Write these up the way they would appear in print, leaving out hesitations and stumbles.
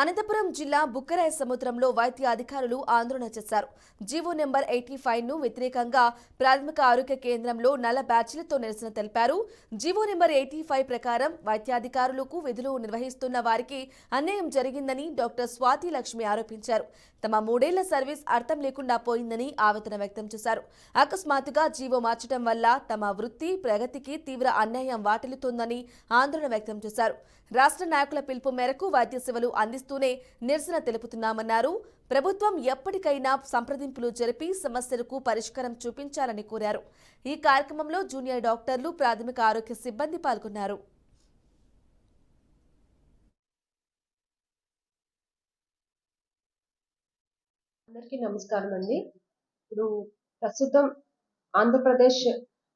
అనంతపురం జిల్లా బుక్కరాయ సముద్రంలో వైద్య అధికారులు ఆందోళన చేశారు. జీవో నెంబర్ 85 ను వ్యతిరేకంగా ప్రాథమిక ఆరోగ్య కేంద్రంలో నల్ల బ్యాడ్జీలతో నిరసన తెలిపారు. జీవో నెంబర్ 85 ప్రకారం వైద్యాధికారులకు విధులు నిర్వహిస్తున్న వారికి అన్యాయం జరిగిందని డాక్టర్ స్వాతి లక్ష్మి ఆరోపించారు. తమ 3 ఏళ్ల సర్వీస్ అర్థం లేకుండా పోయిందని ఆవేదన వ్యక్తం చేశారు. అకస్మాత్తుగా జీవో మార్చడం వల్ల తమ వృత్తి ప్రగతికి తీవ్ర అన్యాయం వాటిల్లుతోందని ఆందోళన వ్యక్తం చేశారు. రాష్ట్ర నాయకుల పిలుపు మేరకు వైద్య సేవలు అందిస్తూనే నిరసన తెలుపుతున్నామన్నారు. ప్రభుత్వం ఎప్పటికైనా సంప్రదింపులు జరిపి సమస్యలకు పరిష్కారం చూపించాలని కోరారు. ఈ కార్యక్రమంలో జూనియర్ డాక్టర్లు, ప్రాథమిక ఆరోగ్య సిబ్బంది పాల్గొన్నారు. అందరికీ నమస్కారం అండి. ఇప్పుడు ప్రస్తుతం Andhra Pradesh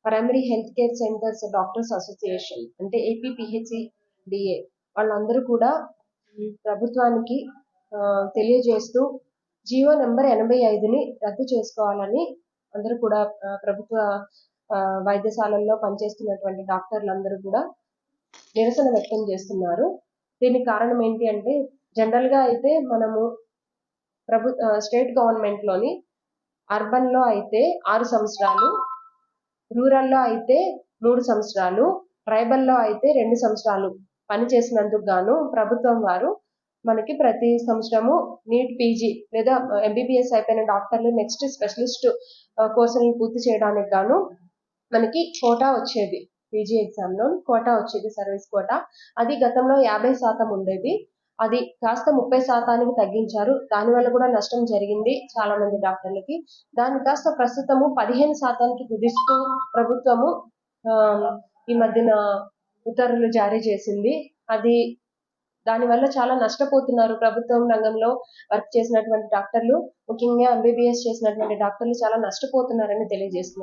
primary health care centres doctors association అంటే APPHCDA వాళ్ళందరూ కూడా ప్రభుత్వానికి తెలియజేస్తూ జీవో నెంబర్ 85ని రద్దు చేసుకోవాలని అందరూ కూడా ప్రభుత్వ వైద్యశాలల్లో పనిచేస్తున్నటువంటి డాక్టర్లందరూ కూడా నిరసన వ్యక్తం చేస్తున్నారు. దీనికి కారణం ఏంటి అంటే జనరల్ గా అయితే మనము స్టేట్ గవర్నమెంట్ లోని అర్బన్ లో అయితే 6 సంవత్సరాలు, రూరల్ లో అయితే 3 సంవత్సరాలు, ట్రైబల్ లో అయితే 2 సంవత్సరాలు పనిచేసినందుకు గాను ప్రభుత్వం వారు మనకి ప్రతి సంవత్సరము నీట్ PG లేదా MBBS అయిపోయిన డాక్టర్లు నెక్స్ట్ స్పెషలిస్ట్ కోర్సులను పూర్తి చేయడానికి గాను మనకి కోటా వచ్చేది. PG ఎగ్జామ్ లో కోటా వచ్చేది, సర్వీస్ కోటా. అది గతంలో 50% ఉండేది. అది కాస్త 30% తగ్గించారు. దానివల్ల కూడా నష్టం జరిగింది చాలా మంది డాక్టర్లకి. దాన్ని కాస్త ప్రస్తుతము 15% కుదిస్తూ ప్రభుత్వము ఈ మధ్యన ఉత్తర్వులు జారీ చేసింది. అది దానివల్ల చాలా నష్టపోతున్నారు. ప్రభుత్వం రంగంలో వర్క్ చేసినటువంటి డాక్టర్లు, ముఖ్యంగా MBBS చేసినటువంటి డాక్టర్లు చాలా నష్టపోతున్నారని తెలియజేస్తున్నారు.